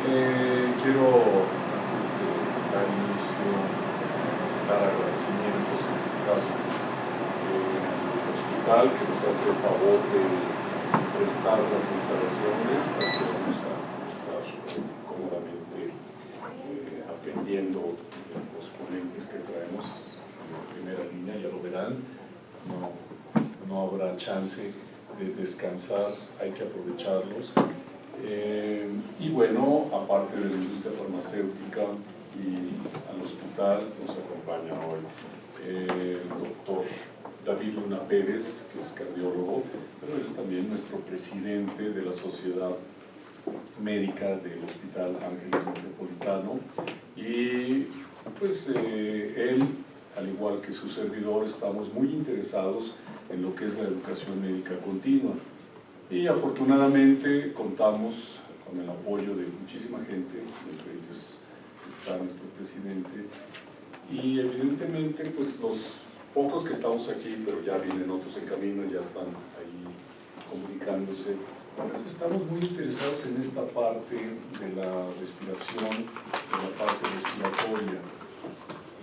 Quiero, antes de dar inicio, dar agradecimientos, en este caso, al hospital que nos hace el favor de prestar las instalaciones, las que vamos a estar cómodamente atendiendo los ponentes que traemos en primera línea, ya lo verán, no habrá chance de descansar, hay que aprovecharlos. Y bueno, aparte de la industria farmacéutica y al hospital, nos acompaña hoy el doctor David Luna Pérez, que es cardiólogo, pero es también nuestro presidente de la Sociedad Médica del Hospital Ángeles Metropolitano. Y pues él, al igual que su servidor, estamos muy interesados en lo que es la educación médica continua. Y afortunadamente contamos con el apoyo de muchísima gente, entre ellos está nuestro presidente, y evidentemente pues los pocos que estamos aquí, pero ya vienen otros en camino, ya están ahí comunicándose, pues estamos muy interesados en esta parte de la respiración, de la parte respiratoria.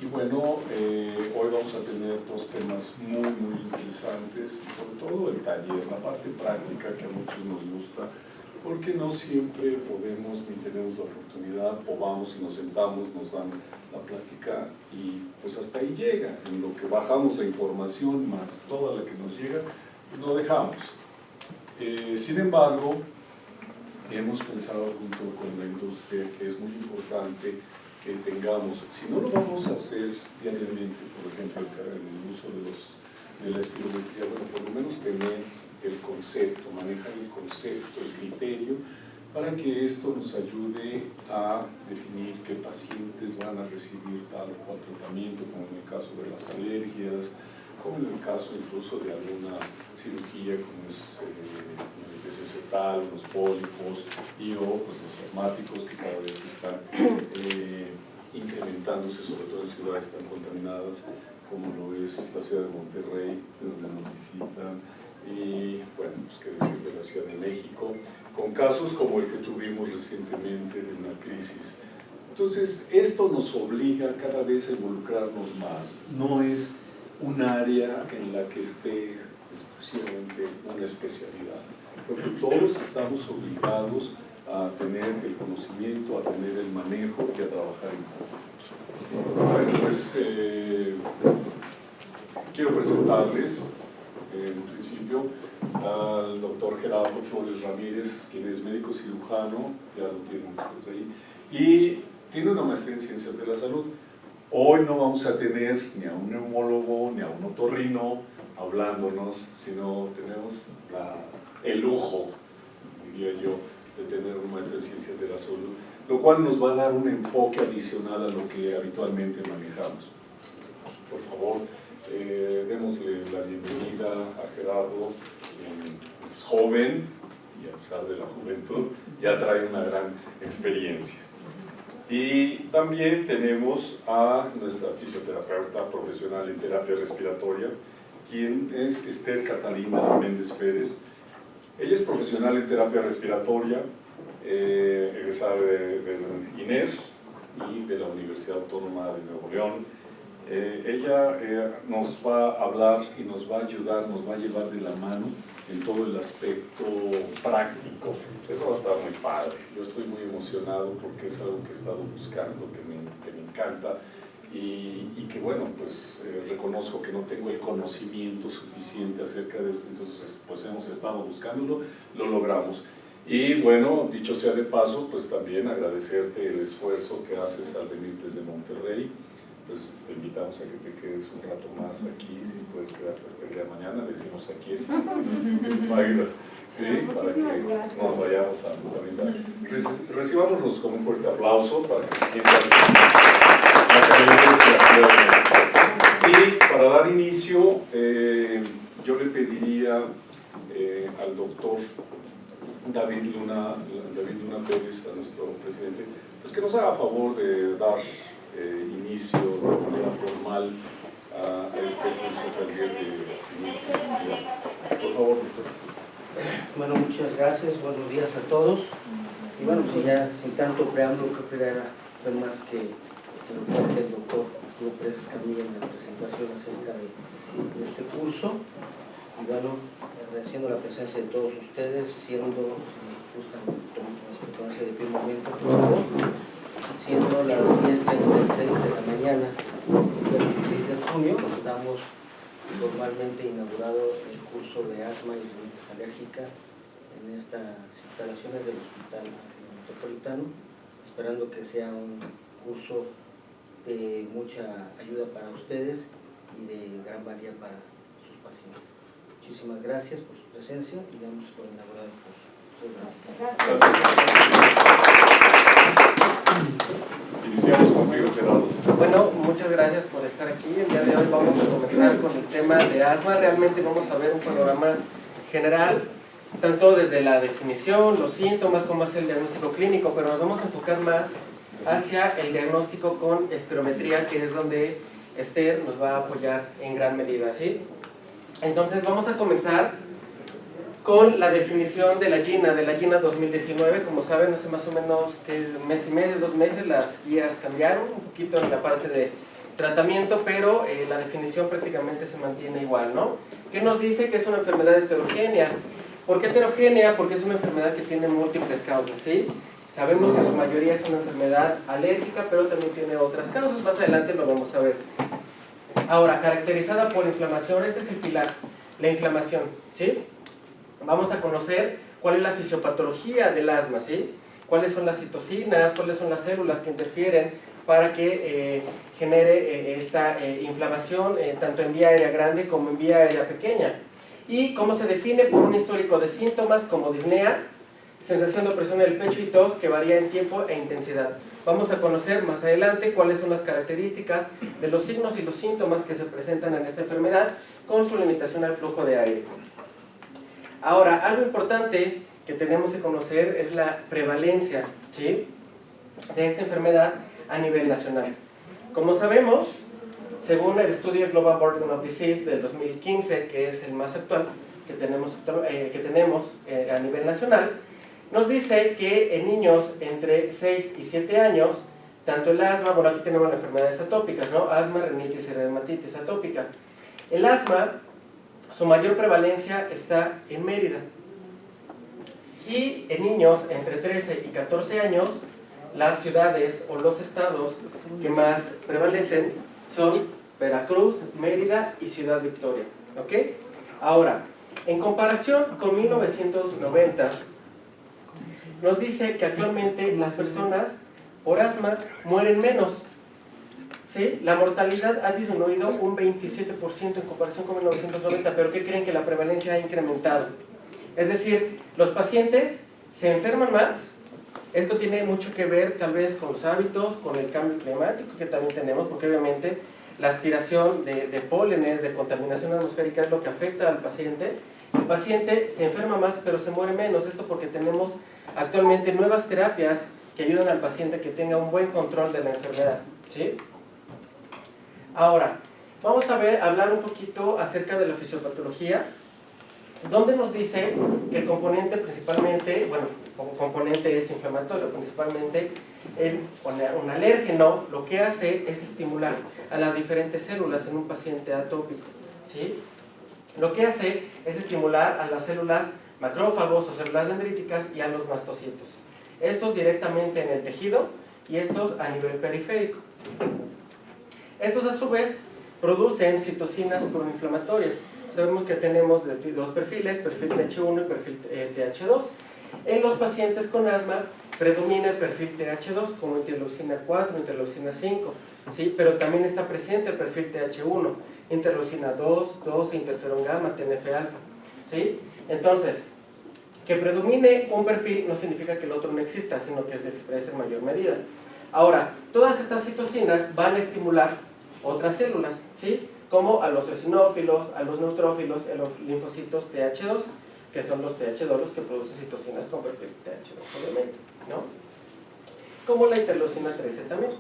Y bueno, hoy vamos a tener dos temas muy interesantes, y sobre todo el taller, la parte práctica que a muchos nos gusta, porque no siempre podemos ni tenemos la oportunidad, o vamos y nos sentamos, nos dan la plática y pues hasta ahí llega, en lo que bajamos la información más toda la que nos llega, pues lo dejamos. Sin embargo, hemos pensado junto con la industria que es muy importante que tengamos, si no lo vamos a hacer diariamente, por ejemplo, en el uso de la espirometría, bueno, por lo menos tener el concepto, manejar el concepto, el criterio, para que esto nos ayude a definir qué pacientes van a recibir tal o cual tratamiento, como en el caso de las alergias, como en el caso incluso de alguna cirugía como es una infección cetal, unos pólipos y o pues, los asmáticos que cada vez están incrementándose, sobre todo en ciudades tan contaminadas como lo es la ciudad de Monterrey, donde nos visitan, y bueno, pues qué decir de la Ciudad de México, con casos como el que tuvimos recientemente de una crisis. Entonces, esto nos obliga cada vez a involucrarnos más, no es un área en la que esté exclusivamente una especialidad, porque todos estamos obligados a tener el conocimiento, a tener el manejo y a trabajar en conjunto. Bueno, pues quiero presentarles en principio al doctor Gerardo Flores Ramírez, quien es médico cirujano, ya lo tienen ustedes ahí, y tiene una maestría en Ciencias de la Salud. Hoy no vamos a tener ni a un neumólogo ni a un otorrino hablándonos, sino tenemos el lujo, diría yo, de tener un maestro en Ciencias de la Salud, lo cual nos va a dar un enfoque adicional a lo que habitualmente manejamos. Por favor, démosle la bienvenida a Gerardo. Es joven y a pesar de la juventud ya trae una gran experiencia. Y también tenemos a nuestra fisioterapeuta profesional en terapia respiratoria, quien es Esther Catalina Méndez Pérez. Ella es profesional en terapia respiratoria, egresada del INER y de la Universidad Autónoma de Nuevo León. Ella nos va a hablar y nos va a ayudar, nos va a llevar de la mano en todo el aspecto práctico. Eso va a estar muy padre. Yo estoy muy emocionado porque es algo que he estado buscando, que me encanta y que bueno, pues reconozco que no tengo el conocimiento suficiente acerca de esto, entonces pues hemos estado buscándolo, lo logramos. Y bueno, dicho sea de paso, pues también agradecerte el esfuerzo que haces al venir desde Monterrey. Pues te invitamos a que te quedes un rato más aquí, si puedes quedarte hasta el día de mañana, le decimos aquí es, ¿sí? Para que nos vayamos a brindar. Recibámonos con un fuerte aplauso para que se sientan la calidez de la Ciudad de México. Y para dar inicio, yo le pediría al doctor David Luna Pérez, a nuestro presidente, pues que nos haga favor de dar inicio de manera formal a este curso taller de Por favor, doctor. Bueno, muchas gracias, buenos días a todos. Y bueno, pues ya sin tanto preámbulo, creo que era más que el doctor López Camilla en la presentación acerca de este curso. Y bueno, agradeciendo la presencia de todos ustedes, siendo, si me gustan ponerse de pie un momento, por favor, siendo las 10:36 de la mañana del 26 de junio, damos formalmente inaugurado el curso de asma y rinitis alérgica en estas instalaciones del Hospital Metropolitano, esperando que sea un curso de mucha ayuda para ustedes y de gran valía para sus pacientes. Muchísimas gracias por su presencia y damos por inaugurado el curso. Muchas gracias. Iniciamos contigo, Gerardo. Bueno, muchas gracias por estar aquí. El día de hoy vamos a comenzar con el tema de asma. Realmente vamos a ver un panorama general, tanto desde la definición, los síntomas, como es el diagnóstico clínico, pero nos vamos a enfocar más hacia el diagnóstico con espirometría, que es donde Esther nos va a apoyar en gran medida, ¿sí? Entonces vamos a comenzar con la definición de la GINA 2019. Como saben, hace más o menos un mes y medio, 2 meses, las guías cambiaron un poquito en la parte de tratamiento, pero la definición prácticamente se mantiene igual, ¿no? ¿Qué nos dice? Que es una enfermedad heterogénea. ¿Por qué heterogénea? Porque es una enfermedad que tiene múltiples causas, ¿sí? Sabemos que en su mayoría es una enfermedad alérgica, pero también tiene otras causas. Más adelante lo vamos a ver. Ahora, caracterizada por inflamación, este es el pilar, la inflamación, ¿sí? Vamos a conocer cuál es la fisiopatología del asma, ¿sí? Cuáles son las citocinas, cuáles son las células que interfieren para que genere esta inflamación, tanto en vía aérea grande como en vía aérea pequeña. Y cómo se define por un histórico de síntomas como disnea, sensación de opresión en el pecho y tos que varía en tiempo e intensidad. Vamos a conocer más adelante cuáles son las características de los signos y los síntomas que se presentan en esta enfermedad con su limitación al flujo de aire. Ahora, algo importante que tenemos que conocer es la prevalencia, ¿sí?, de esta enfermedad a nivel nacional. Como sabemos, según el estudio Global Burden of Disease del 2015, que es el más actual que tenemos a nivel nacional, nos dice que en niños entre 6 y 7 años, tanto el asma, bueno, aquí tenemos las enfermedades atópicas, ¿no? Asma, rinitis y dermatitis atópica. El asma, su mayor prevalencia está en Mérida. Y en niños entre 13 y 14 años, las ciudades o los estados que más prevalecen son Veracruz, Mérida y Ciudad Victoria, ¿ok? Ahora, en comparación con 1990, nos dice que actualmente las personas por asma mueren menos, ¿sí? La mortalidad ha disminuido un 27% en comparación con 1990, pero ¿qué creen? Que la prevalencia ha incrementado. Es decir, los pacientes se enferman más. Esto tiene mucho que ver tal vez con los hábitos, con el cambio climático que también tenemos, porque obviamente la aspiración de pólenes, de contaminación atmosférica es lo que afecta al paciente. El paciente se enferma más, pero se muere menos. Esto porque tenemos actualmente nuevas terapias que ayudan al paciente que tenga un buen control de la enfermedad, ¿sí? Ahora, vamos a hablar un poquito acerca de la fisiopatología, donde nos dice que el componente principalmente, bueno, como componente es inflamatorio, principalmente un alérgeno lo que hace es estimular a las diferentes células en un paciente atópico, ¿sí? Lo que hace es estimular a las células macrófagos o células dendríticas y a los mastocitos. Estos directamente en el tejido y estos a nivel periférico. Estos a su vez producen citocinas proinflamatorias. Sabemos que tenemos dos perfiles, perfil TH1 y perfil TH2. En los pacientes con asma predomina el perfil TH2 como interleucina 4, interleucina 5, ¿sí? Pero también está presente el perfil TH1, interleucina 2, interferón gamma, TNF-alfa, ¿sí? Entonces, que predomine un perfil no significa que el otro no exista, sino que se expresa en mayor medida. Ahora, todas estas citocinas van a estimular otras células, ¿sí?, como a los eosinófilos, a los neutrófilos, a los linfocitos TH2, que son los TH2 los que producen citocinas con perfil TH2, obviamente, ¿no? Como la interleucina 13 también.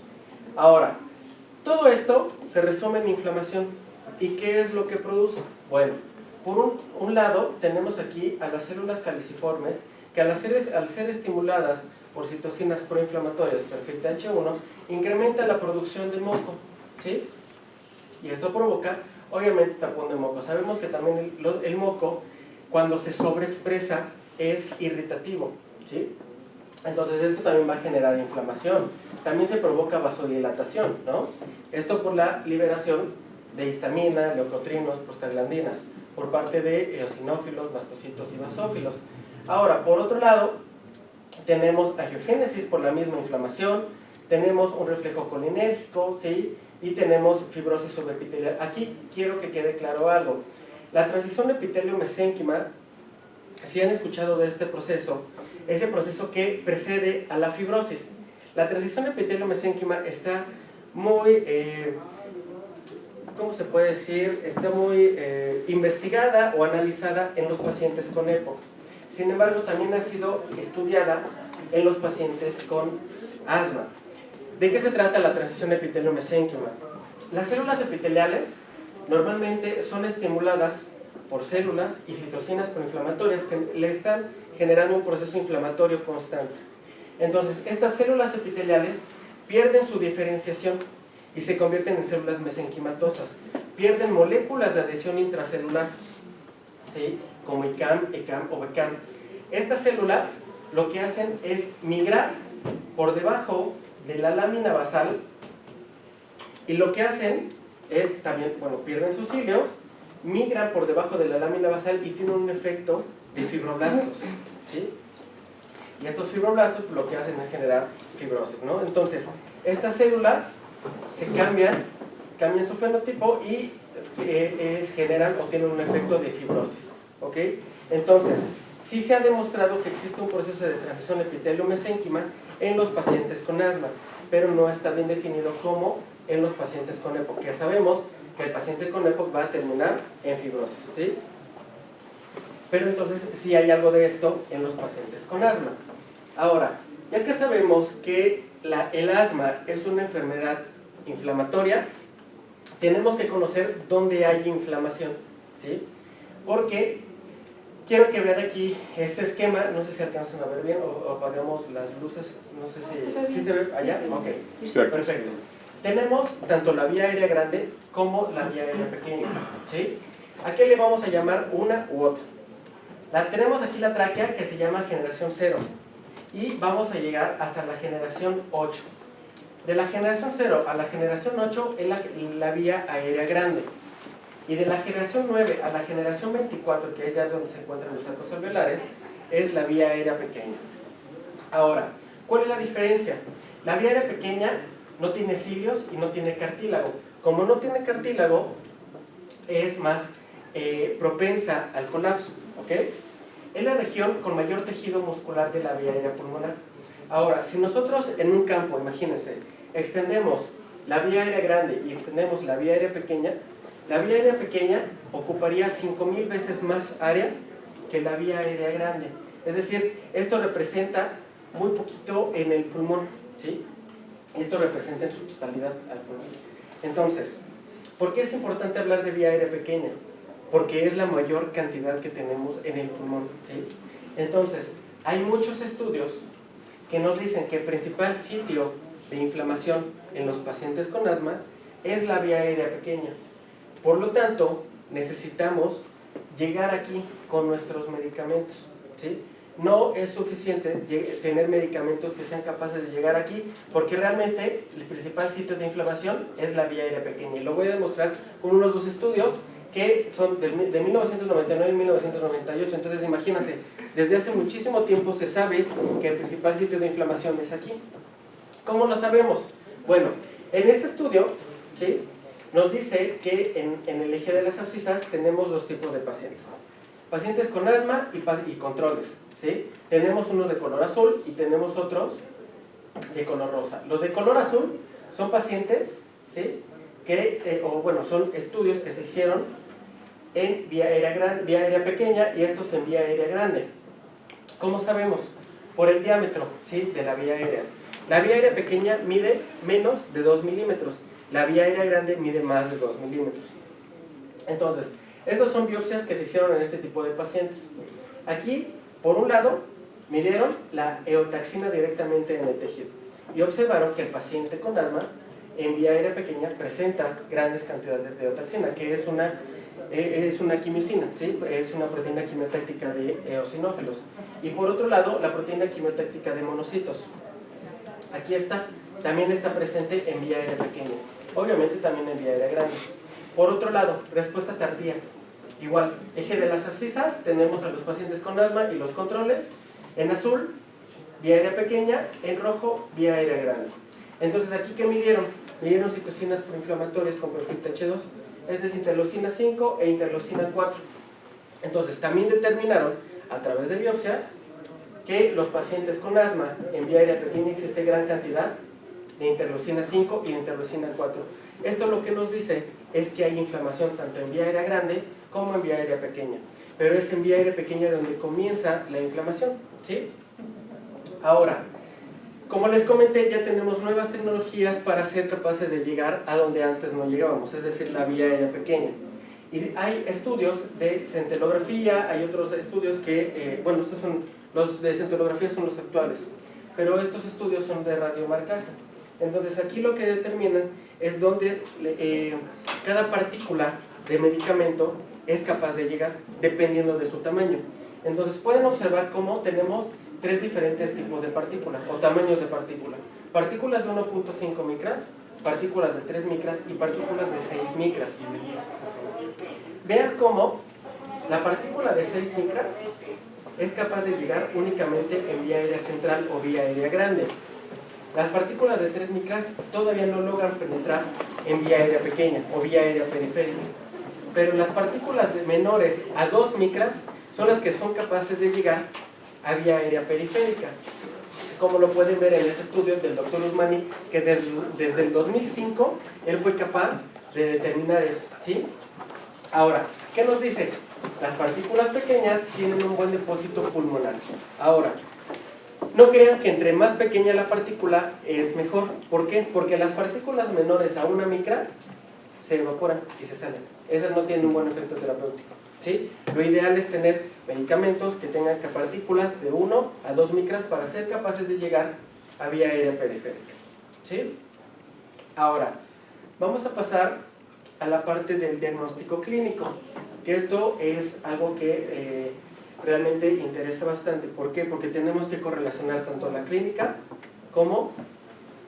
Ahora, todo esto se resume en inflamación. ¿Y qué es lo que produce? Bueno, por un lado tenemos aquí a las células caliciformes, que al ser estimuladas por citocinas proinflamatorias perfil Th1, incrementa la producción de moco, ¿sí? Y esto provoca, obviamente, tapón de moco. Sabemos que también el moco, cuando se sobreexpresa, es irritativo, ¿sí? Entonces esto también va a generar inflamación. También se provoca vasodilatación, ¿no? Esto por la liberación de histamina, leucotrienos, prostaglandinas, por parte de eosinófilos, mastocitos y basófilos. Ahora, por otro lado, tenemos angiogénesis por la misma inflamación, tenemos un reflejo colinérgico, ¿sí? Y tenemos fibrosis subepitelial. Aquí quiero que quede claro algo. La transición epitelio-mesénquima, si han escuchado de este proceso, es el proceso que precede a la fibrosis. La transición epitelio-mesénquima está muy, ¿cómo se puede decir? Está muy investigada o analizada en los pacientes con EPOC. Sin embargo, también ha sido estudiada en los pacientes con asma. ¿De qué se trata la transición epitelio-mesénquima? Las células epiteliales normalmente son estimuladas por células y citocinas proinflamatorias que le están generando un proceso inflamatorio constante. Entonces, estas células epiteliales pierden su diferenciación y se convierten en células mesenquimatosas. Pierden moléculas de adhesión intracelular, ¿sí? Como ICAM, ECAM o BECAM. Estas células lo que hacen es migrar por debajo de la lámina basal y lo que hacen es también, bueno, pierden sus cilios, migran por debajo de la lámina basal y tienen un efecto de fibroblastos, ¿sí? Y estos fibroblastos lo que hacen es generar fibrosis, ¿no? Entonces, estas células se cambian su fenotipo y generan o tienen un efecto de fibrosis, ¿ok? Entonces, sí se ha demostrado que existe un proceso de transición epitelio-mesénquima en los pacientes con asma, pero no está bien definido como en los pacientes con EPOC, que sabemos que el paciente con EPOC va a terminar en fibrosis, ¿sí? Pero entonces sí hay algo de esto en los pacientes con asma. Ahora, ya que sabemos que el asma es una enfermedad inflamatoria, tenemos que conocer dónde hay inflamación, ¿sí? Porque quiero que vean aquí este esquema, no sé si alcanzan a ver bien o apagamos las luces, no sé si ¿sí se ve allá, ok, perfecto. Tenemos tanto la vía aérea grande como la vía aérea pequeña, ¿sí? ¿A qué le vamos a llamar una u otra? Tenemos aquí la tráquea que se llama generación 0 y vamos a llegar hasta la generación 8. De la generación 0 a la generación 8 es la vía aérea grande. Y de la generación 9 a la generación 24, que es ya donde se encuentran los arcos alveolares, es la vía aérea pequeña. Ahora, ¿cuál es la diferencia? La vía aérea pequeña no tiene cilios y no tiene cartílago. Como no tiene cartílago, es más propensa al colapso, ¿ok? Es la región con mayor tejido muscular de la vía aérea pulmonar. Ahora, si nosotros en un campo, imagínense, extendemos la vía aérea grande y extendemos la vía aérea pequeña ocuparía 5000 veces más área que la vía aérea grande. Es decir, esto representa muy poquito en el pulmón, ¿sí? Esto representa en su totalidad al pulmón. Entonces, ¿por qué es importante hablar de vía aérea pequeña? Porque es la mayor cantidad que tenemos en el pulmón, ¿sí? Entonces, hay muchos estudios que nos dicen que el principal sitio de inflamación en los pacientes con asma es la vía aérea pequeña. Por lo tanto, necesitamos llegar aquí con nuestros medicamentos, ¿sí? No es suficiente tener medicamentos que sean capaces de llegar aquí, porque realmente el principal sitio de inflamación es la vía aérea pequeña. Y lo voy a demostrar con unos dos estudios que son de 1999 y 1998. Entonces, imagínense, desde hace muchísimo tiempo se sabe que el principal sitio de inflamación es aquí. ¿Cómo lo sabemos? Bueno, en este estudio, ¿sí?, nos dice que en el eje de las abscisas tenemos dos tipos de pacientes. Pacientes con asma y controles, ¿sí? Tenemos unos de color azul y tenemos otros de color rosa. Los de color azul son pacientes, ¿sí?, son estudios que se hicieron en vía aérea pequeña y estos en vía aérea grande. ¿Cómo sabemos? Por el diámetro, ¿sí?, de la vía aérea. La vía aérea pequeña mide menos de 2 milímetros. La vía aérea grande mide más de 2 milímetros. Entonces, estas son biopsias que se hicieron en este tipo de pacientes. Aquí, por un lado, midieron la eotaxina directamente en el tejido y observaron que el paciente con asma en vía aérea pequeña presenta grandes cantidades de eotaxina, que es una quimicina, ¿sí? Es una proteína quimiotáctica de eosinófilos. Y por otro lado, la proteína quimiotáctica de monocitos. Aquí está, también está presente en vía aérea pequeña, obviamente también en vía aérea grande. Por otro lado, respuesta tardía. Igual, eje de las abscisas, tenemos a los pacientes con asma y los controles. En azul, vía aérea pequeña, en rojo, vía aérea grande. Entonces, ¿aquí qué midieron? Midieron citocinas proinflamatorias con perfil Th2, es decir, interleucina 5 e interleucina 4. Entonces, también determinaron, a través de biopsias, que los pacientes con asma en vía aérea pequeña existe gran cantidad de interleucina 5 y de interleucina 4. Esto lo que nos dice es que hay inflamación tanto en vía aérea grande como en vía aérea pequeña. Pero es en vía aérea pequeña donde comienza la inflamación, ¿sí? Ahora, como les comenté, ya tenemos nuevas tecnologías para ser capaces de llegar a donde antes no llegábamos, es decir, la vía aérea pequeña. Y hay estudios de centelografía, hay otros estudios que, bueno, estos son los de centelografía, son los actuales, pero estos estudios son de radiomarcaje. Entonces aquí lo que determinan es donde cada partícula de medicamento es capaz de llegar, dependiendo de su tamaño. Entonces pueden observar cómo tenemos tres diferentes tipos de partículas o tamaños de partícula. Partículas de 1.5 micras, partículas de 3 micras y partículas de 6 micras. Vean cómo la partícula de 6 micras es capaz de llegar únicamente en vía aérea central o vía aérea grande. Las partículas de 3 micras todavía no logran penetrar en vía aérea pequeña o vía aérea periférica. Pero las partículas menores a 2 micras son las que son capaces de llegar a vía aérea periférica, como lo pueden ver en este estudio del Dr. Usmani, que desde el 2005 él fue capaz de determinar esto, ¿sí? Ahora, ¿qué nos dice? Las partículas pequeñas tienen un buen depósito pulmonar. Ahora, no crean que entre más pequeña la partícula es mejor. ¿Por qué? Porque las partículas menores a 1 micra se evaporan y se salen. Esas no tienen un buen efecto terapéutico, ¿sí? Lo ideal es tener medicamentos que tengan partículas de 1 a 2 micras para ser capaces de llegar a vía aérea periférica, ¿sí? Ahora, vamos a pasar a la parte del diagnóstico clínico, que esto es algo que realmente interesa bastante. ¿Por qué? Porque tenemos que correlacionar tanto la clínica como,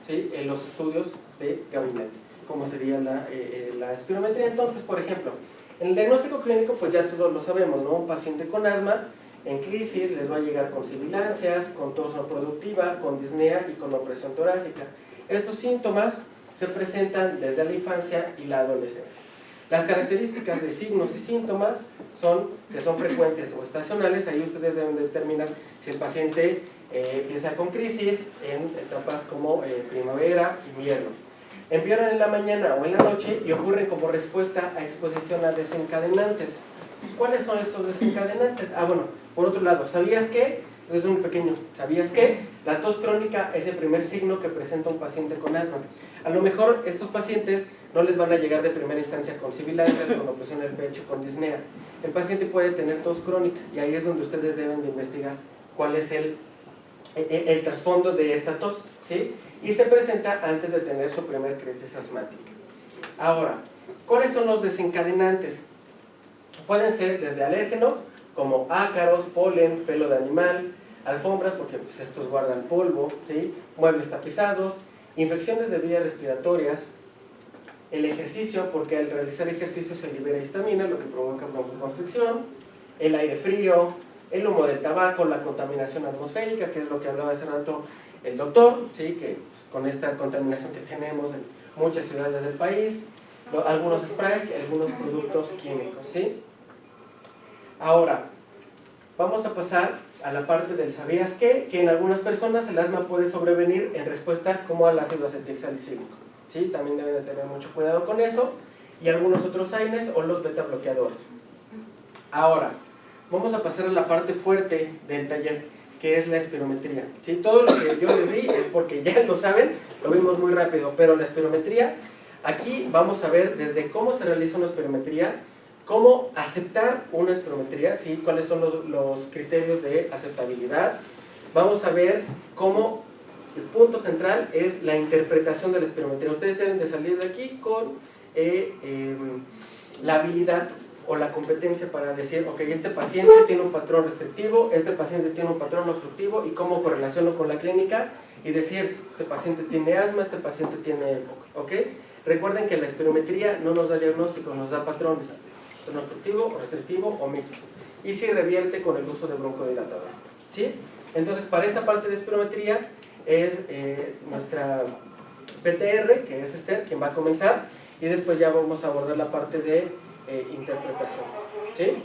¿sí?, en los estudios de gabinete, como sería la espirometría. Entonces, por ejemplo, en el diagnóstico clínico, pues ya todos lo sabemos, ¿no? Un paciente con asma en crisis les va a llegar con sibilancias, con tos no productiva, con disnea y con opresión torácica. Estos síntomas se presentan desde la infancia y la adolescencia. Las características de signos y síntomas son que son frecuentes o estacionales. Ahí ustedes deben determinar si el paciente empieza con crisis en etapas como primavera, invierno. Empeoran en la mañana o en la noche y ocurren como respuesta a exposición a desencadenantes. ¿Cuáles son estos desencadenantes? Bueno, por otro lado, ¿sabías que? Desde un pequeño, ¿sabías que? La tos crónica es el primer signo que presenta un paciente con asma. A lo mejor estos pacientes no les van a llegar de primera instancia con sibilancias, con opresión del pecho, con disnea. El paciente puede tener tos crónica y ahí es donde ustedes deben de investigar cuál es el trasfondo de esta tos, ¿sí? Y se presenta antes de tener su primer crisis asmática. Ahora, ¿cuáles son los desencadenantes? Pueden ser desde alérgenos, como ácaros, polen, pelo de animal, alfombras, porque pues, estos guardan polvo, ¿sí?, muebles tapizados, infecciones de vías respiratorias, el ejercicio, porque al realizar ejercicio se libera histamina, lo que provoca broncoconstricción, el aire frío, el humo del tabaco, la contaminación atmosférica, que es lo que hablaba hace rato el doctor, ¿sí?, que pues, con esta contaminación que tenemos en muchas ciudades del país, algunos sprays y algunos productos químicos, ¿sí? Ahora, vamos a pasar a la parte del ¿sabías qué? Que en algunas personas el asma puede sobrevenir en respuesta como al ácido acetilsalicílico, ¿sí? También deben de tener mucho cuidado con eso, y algunos otros AINES o los beta bloqueadores. Ahora, vamos a pasar a la parte fuerte del taller, que es la espirometría, ¿sí? Todo lo que yo les di es porque ya lo saben, lo vimos muy rápido, pero la espirometría, aquí vamos a ver desde cómo se realiza una espirometría, cómo aceptar una espirometría, ¿sí?, cuáles son los criterios de aceptabilidad, vamos a ver cómo el punto central es la interpretación de la espirometría. Ustedes deben de salir de aquí con la habilidad o la competencia para decir, ok, este paciente tiene un patrón restrictivo, este paciente tiene un patrón obstructivo, y cómo correlaciono con la clínica, y decir, este paciente tiene asma, este paciente tiene EPOC, ¿ok? Recuerden que la espirometría no nos da diagnósticos, nos da patrones, son obstructivo, restrictivo o mixto, y se revierte con el uso de broncodilatador, ¿sí? Entonces, para esta parte de espirometría es nuestra PTR, que es Esther, quien va a comenzar, y después ya vamos a abordar la parte de interpretación, ¿sí?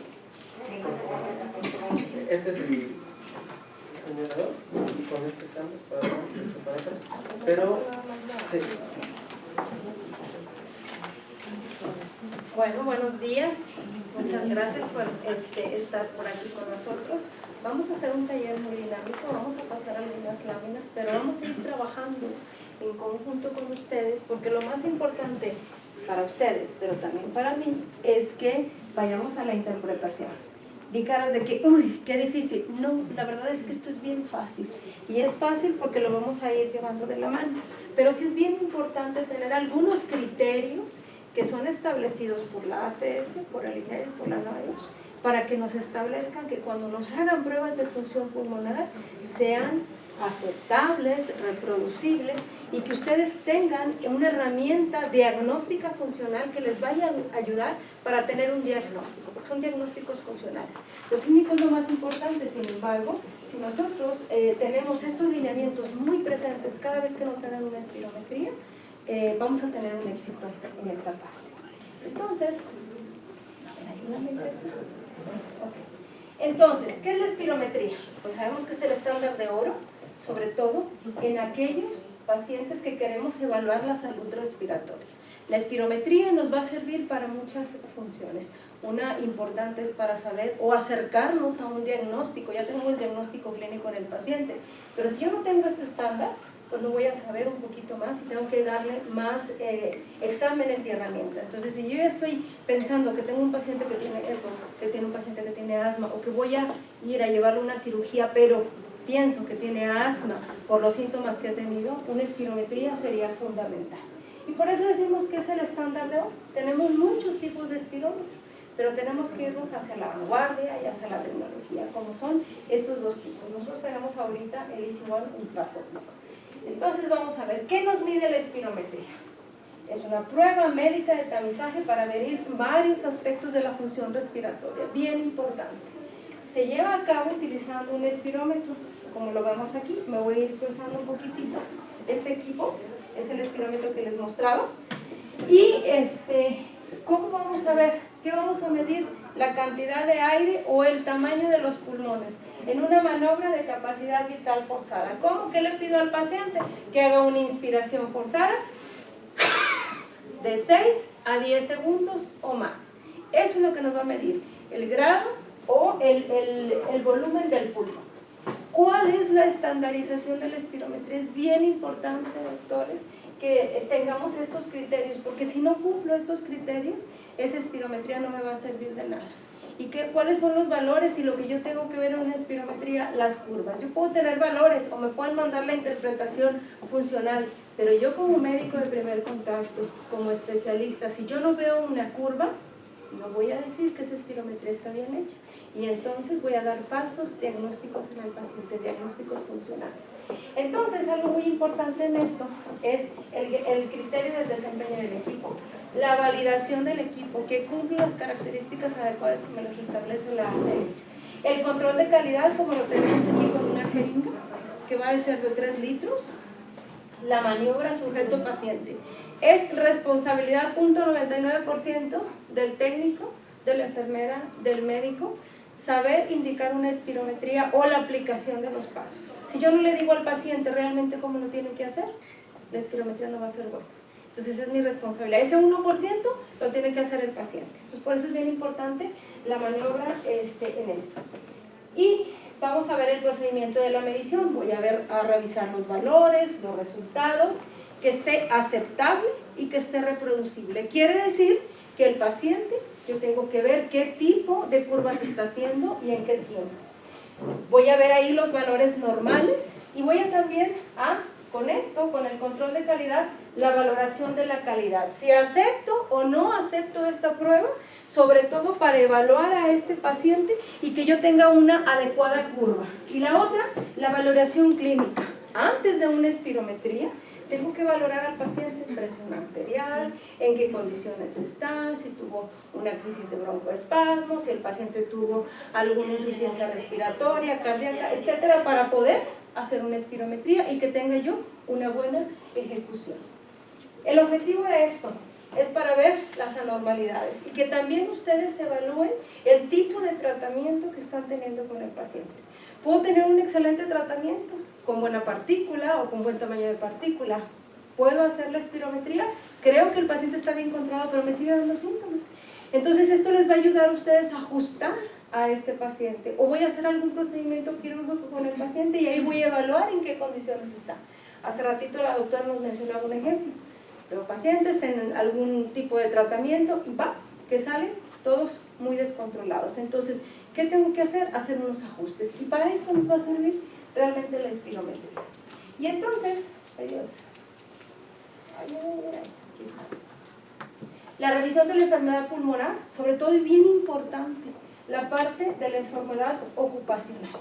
Este es el generador, y con este cambio para atrás, pero sí. Bueno, buenos días, muchas gracias por estar por aquí con nosotros. Vamos a hacer un taller muy dinámico, vamos a pasar algunas láminas, pero vamos a ir trabajando en conjunto con ustedes, porque lo más importante para ustedes, pero también para mí, es que vayamos a la interpretación. Vi caras de que, uy, qué difícil. No, la verdad es que esto es bien fácil. Y es fácil porque lo vamos a ir llevando de la mano. Pero sí es bien importante tener algunos criterios que son establecidos por la ATS, por el INER y por la NIOSH, para que nos establezcan que cuando nos hagan pruebas de función pulmonar sean aceptables, reproducibles, y que ustedes tengan una herramienta diagnóstica funcional que les vaya a ayudar para tener un diagnóstico, porque son diagnósticos funcionales. Lo clínico es lo más importante, sin embargo, si nosotros tenemos estos lineamientos muy presentes cada vez que nos hagan una espirometría, vamos a tener un éxito en esta parte. Entonces, ayúdame en esto. Okay. Entonces, ¿qué es la espirometría? Pues sabemos que es el estándar de oro, sobre todo en aquellos pacientes que queremos evaluar la salud respiratoria. La espirometría nos va a servir para muchas funciones. Una importante es para saber o acercarnos a un diagnóstico. Ya tengo el diagnóstico clínico en el paciente, pero si yo no tengo este estándar, pues no voy a saber un poquito más y tengo que darle más exámenes y herramientas. Entonces, si yo ya estoy pensando que tengo un paciente que tiene EPOC, que tiene un paciente que tiene asma, o que voy a ir a llevarle una cirugía, pero pienso que tiene asma por los síntomas que ha tenido, una espirometría sería fundamental. Y por eso decimos que es el estándar de hoy. Tenemos muchos tipos de espirómetros, pero tenemos que irnos hacia la vanguardia y hacia la tecnología, como son estos dos tipos. Nosotros tenemos ahorita el EasyOne Ultrason. Entonces vamos a ver, ¿qué nos mide la espirometría? Es una prueba médica de tamizaje para medir varios aspectos de la función respiratoria, bien importante. Se lleva a cabo utilizando un espirómetro, como lo vemos aquí. Me voy a ir cruzando un poquitito. Este equipo es el espirómetro que les mostraba. Y ¿cómo vamos a ver? ¿Qué vamos a medir? La cantidad de aire o el tamaño de los pulmones en una maniobra de capacidad vital forzada. ¿Cómo? ¿Qué le pido al paciente? Que haga una inspiración forzada de 6 a 10 segundos o más. Eso es lo que nos va a medir el grado o el volumen del pulmón. ¿Cuál es la estandarización de la espirometría? Es bien importante, doctores, que tengamos estos criterios, porque si no cumplo estos criterios, esa espirometría no me va a servir de nada. ¿Y cuáles son los valores? Y lo que yo tengo que ver en una espirometría, las curvas. Yo puedo tener valores o me pueden mandar la interpretación funcional, pero yo como médico de primer contacto, como especialista, si yo no veo una curva, no voy a decir que esa espirometría está bien hecha. Y entonces voy a dar falsos diagnósticos en el paciente, diagnósticos funcionales. Entonces, algo muy importante en esto es el criterio del desempeño del equipo. La validación del equipo, que cumple las características adecuadas que me los establece la ATS. El control de calidad, como lo tenemos aquí con una jeringa, que va a ser de 3 litros. La maniobra sujeto-paciente. Es responsabilidad 0.99% del técnico, de la enfermera, del médico, saber indicar una espirometría o la aplicación de los pasos. Si yo no le digo al paciente realmente cómo lo tiene que hacer, la espirometría no va a ser buena. Entonces es mi responsabilidad. Ese 1% lo tiene que hacer el paciente. Entonces por eso es bien importante la maniobra en esto. Y vamos a ver el procedimiento de la medición. Voy a revisar los valores, los resultados, que esté aceptable y que esté reproducible. Quiere decir que el paciente, yo tengo que ver qué tipo de curvas está haciendo y en qué tiempo. Voy a ver ahí los valores normales y voy a también con esto, con el control de calidad, la valoración de la calidad. Si acepto o no acepto esta prueba, sobre todo para evaluar a este paciente y que yo tenga una adecuada curva. Y la otra, la valoración clínica. Antes de una espirometría, tengo que valorar al paciente en presión arterial, en qué condiciones está, si tuvo una crisis de broncoespasmo, si el paciente tuvo alguna insuficiencia respiratoria, cardíaca, etcétera, para poder hacer una espirometría y que tenga yo una buena ejecución. El objetivo de esto es para ver las anormalidades y que también ustedes evalúen el tipo de tratamiento que están teniendo con el paciente. Puedo tener un excelente tratamiento con buena partícula o con buen tamaño de partícula. Puedo hacer la espirometría, creo que el paciente está bien controlado, pero me sigue dando síntomas. Entonces esto les va a ayudar a ustedes a ajustar a este paciente. O voy a hacer algún procedimiento quirúrgico con el paciente y ahí voy a evaluar en qué condiciones está. Hace ratito la doctora nos mencionaba un ejemplo. Los pacientes tienen algún tipo de tratamiento y que salen todos muy descontrolados. Entonces, ¿qué tengo que hacer? Hacer unos ajustes. Y para esto nos va a servir realmente la espirometría. Y entonces, la revisión de la enfermedad pulmonar, sobre todo y bien importante, la parte de la enfermedad ocupacional.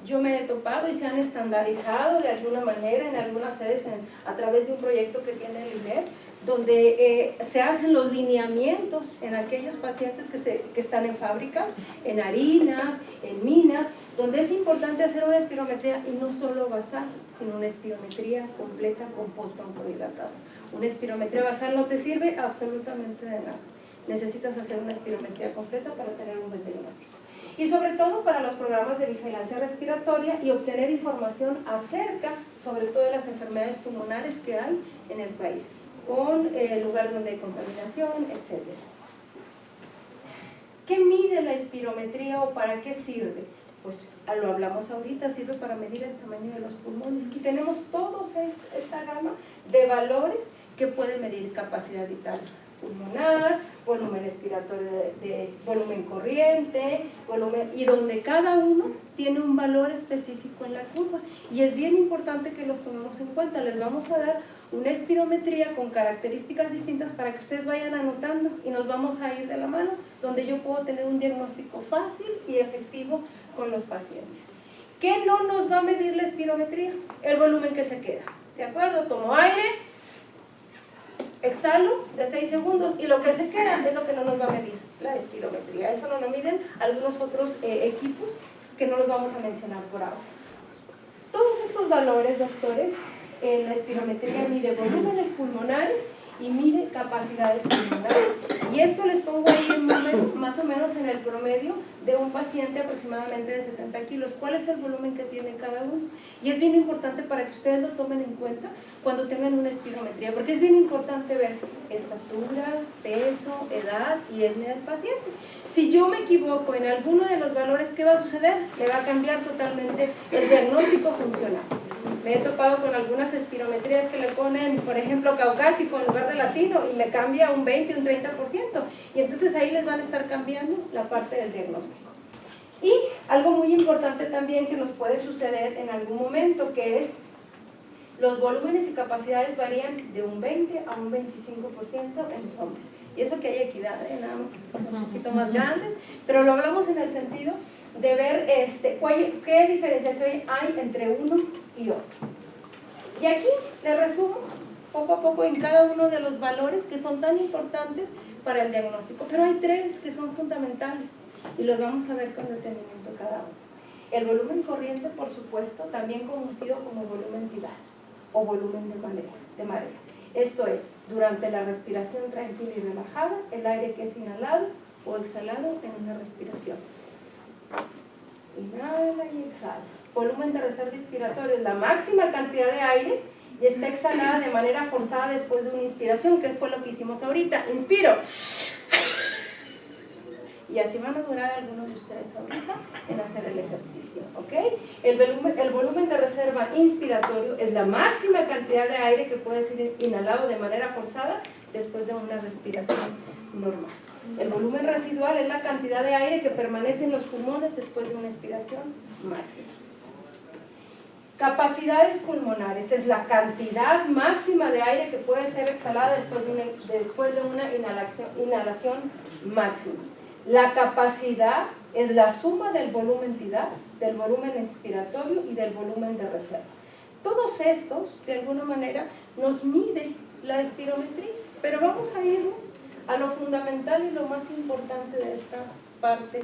Yo me he topado y se han estandarizado de alguna manera en algunas sedes a través de un proyecto que tiene el INER, donde se hacen los lineamientos en aquellos pacientes que están en fábricas, en harinas, en minas, donde es importante hacer una espirometría y no solo basal, sino una espirometría completa con postbroncodilatador. Una espirometría basal no te sirve absolutamente de nada. Necesitas hacer una espirometría completa para tener un buen diagnóstico. Y sobre todo para los programas de vigilancia respiratoria y obtener información acerca, sobre todo de las enfermedades pulmonares que hay en el país, con lugares donde hay contaminación, etc. ¿Qué mide la espirometría o para qué sirve? Pues lo hablamos ahorita, sirve para medir el tamaño de los pulmones. Y tenemos toda esta gama de valores que pueden medir capacidad vital pulmonar, volumen respiratorio de volumen corriente, y donde cada uno tiene un valor específico en la curva. Y es bien importante que los tomemos en cuenta. Les vamos a dar una espirometría con características distintas para que ustedes vayan anotando y nos vamos a ir de la mano, donde yo puedo tener un diagnóstico fácil y efectivo con los pacientes. ¿Qué no nos va a medir la espirometría? El volumen que se queda. ¿De acuerdo? Tomo aire, exhalo de 6 segundos y lo que se queda es lo que no nos va a medir la espirometría. Eso no lo miden algunos otros equipos que no los vamos a mencionar por ahora. Todos estos valores, doctores, la espirometría mide volúmenes pulmonares y mide capacidades pulmonares, y esto les pongo ahí más o menos en el promedio de un paciente aproximadamente de 70 kilos, cuál es el volumen que tiene cada uno. Y es bien importante para que ustedes lo tomen en cuenta cuando tengan una espirometría, porque es bien importante ver estatura, peso, edad y etnia del paciente. Si yo me equivoco en alguno de los valores, ¿qué va a suceder? Le va a cambiar totalmente el diagnóstico funcional. Me he topado con algunas espirometrías que le ponen, por ejemplo, caucásico en lugar de latino y me cambia un 20, un 30%. Y entonces ahí les van a estar cambiando la parte del diagnóstico. Y algo muy importante también que nos puede suceder en algún momento, que es los volúmenes y capacidades varían de un 20 a un 25% en los hombres. Y eso que hay equidad, nada más que son un poquito más grandes, pero lo hablamos en el sentido de ver qué diferenciación hay entre uno y otro. Y aquí les resumo poco a poco en cada uno de los valores que son tan importantes para el diagnóstico, pero hay 3 que son fundamentales y los vamos a ver con detenimiento cada uno. El volumen corriente, por supuesto, también conocido como volumen tidal o volumen de marea. Esto es, durante la respiración tranquila y relajada, el aire que es inhalado o exhalado en una respiración. Inhala y exhala. Volumen de reserva inspiratorio es la máxima cantidad de aire y está exhalada de manera forzada después de una inspiración, que fue lo que hicimos ahorita. Inspiro. Y así van a durar algunos de ustedes ahorita en hacer el ejercicio, ¿ok? El volumen de reserva inspiratorio es la máxima cantidad de aire que puede ser inhalado de manera forzada después de una respiración normal. El volumen residual es la cantidad de aire que permanece en los pulmones después de una expiración máxima. Capacidades pulmonares es la cantidad máxima de aire que puede ser exhalada después de una inhalación máxima. La capacidad es la suma del volumen entidad, del volumen expiratorio y del volumen de reserva. Todos estos, de alguna manera, nos mide la espirometría, pero vamos a irnos a lo fundamental y lo más importante de esta parte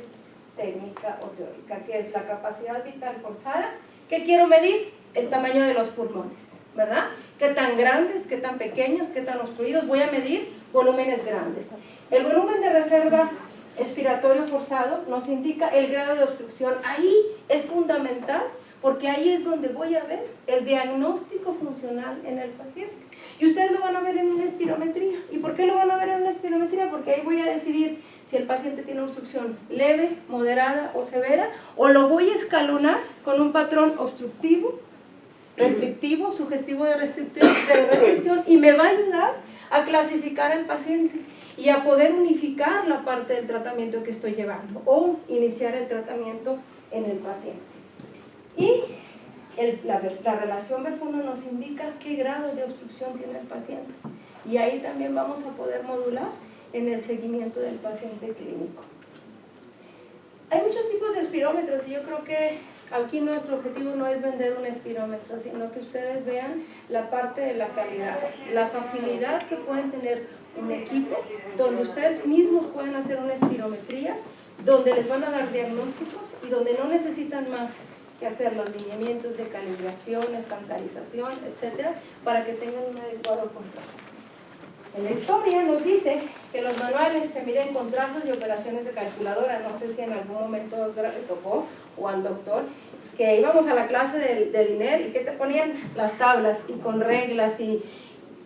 técnica o teórica, que es la capacidad vital forzada. ¿Qué quiero medir? El tamaño de los pulmones, ¿verdad? ¿Qué tan grandes, qué tan pequeños, qué tan obstruidos? Voy a medir volúmenes grandes. El volumen de reserva expiratorio forzado nos indica el grado de obstrucción. Ahí es fundamental, porque ahí es donde voy a ver el diagnóstico funcional en el paciente. Y ustedes lo van a ver en una espirometría. ¿Y por qué lo van a ver en una espirometría? Porque ahí voy a decidir si el paciente tiene obstrucción leve, moderada o severa, o lo voy a escalonar con un patrón obstructivo, restrictivo, sugestivo de restricción, y me va a ayudar a clasificar al paciente y a poder unificar la parte del tratamiento que estoy llevando o iniciar el tratamiento en el paciente. Y la relación B1 nos indica qué grado de obstrucción tiene el paciente, y ahí también vamos a poder modular en el seguimiento del paciente clínico. Hay muchos tipos de espirómetros y yo creo que aquí nuestro objetivo no es vender un espirómetro, sino que ustedes vean la parte de la calidad, la facilidad que pueden tener un equipo donde ustedes mismos pueden hacer una espirometría, donde les van a dar diagnósticos y donde no necesitan más que hacer los lineamientos de calibración, estandarización, etcétera, para que tengan un adecuado control. En la historia nos dice que los manuales se miden con trazos y operaciones de calculadora. No sé si en algún momento le tocó, o al doctor, que íbamos a la clase del INER y que te ponían las tablas y con reglas y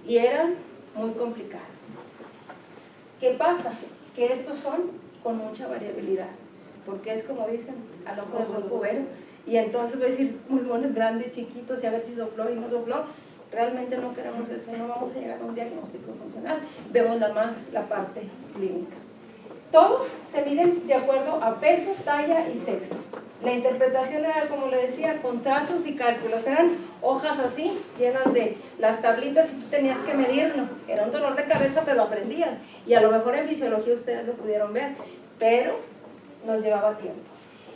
eran muy complicados. ¿Qué pasa? Que estos son con mucha variabilidad, porque es como dicen, al ojo del cubero, y entonces voy a decir pulmones grandes, chiquitos, y a ver si sopló y no sopló. Realmente no queremos eso, no vamos a llegar a un diagnóstico funcional, vemos nada más la parte clínica. Todos se miden de acuerdo a peso, talla y sexo. La interpretación era, como le decía, con trazos y cálculos. Eran hojas así, llenas de las tablitas, y tú tenías que medirlo. Era un dolor de cabeza, pero aprendías. Y a lo mejor en fisiología ustedes lo pudieron ver, pero nos llevaba tiempo.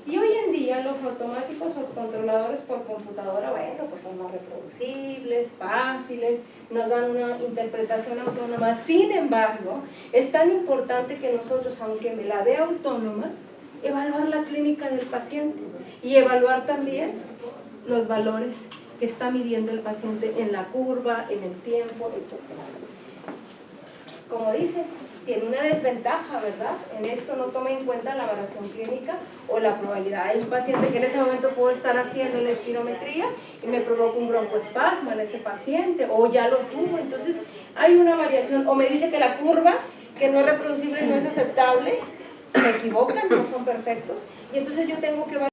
Y hoy en día los automáticos o controladores por computadora, bueno, pues son más reproducibles, fáciles, nos dan una interpretación autónoma. Sin embargo, es tan importante que nosotros, aunque me la dé autónoma, evaluar la clínica del paciente y evaluar también los valores que está midiendo el paciente en la curva, en el tiempo, etc. Como dice, tiene una desventaja, ¿verdad? En esto no toma en cuenta la variación clínica o la probabilidad. Hay un paciente que en ese momento puedo estar haciendo la espirometría y me provoca un broncoespasmo en ese paciente, o ya lo tuvo. Entonces hay una variación, o me dice que la curva, que no es reproducible y no es aceptable, se equivocan, no son perfectos, y entonces yo tengo que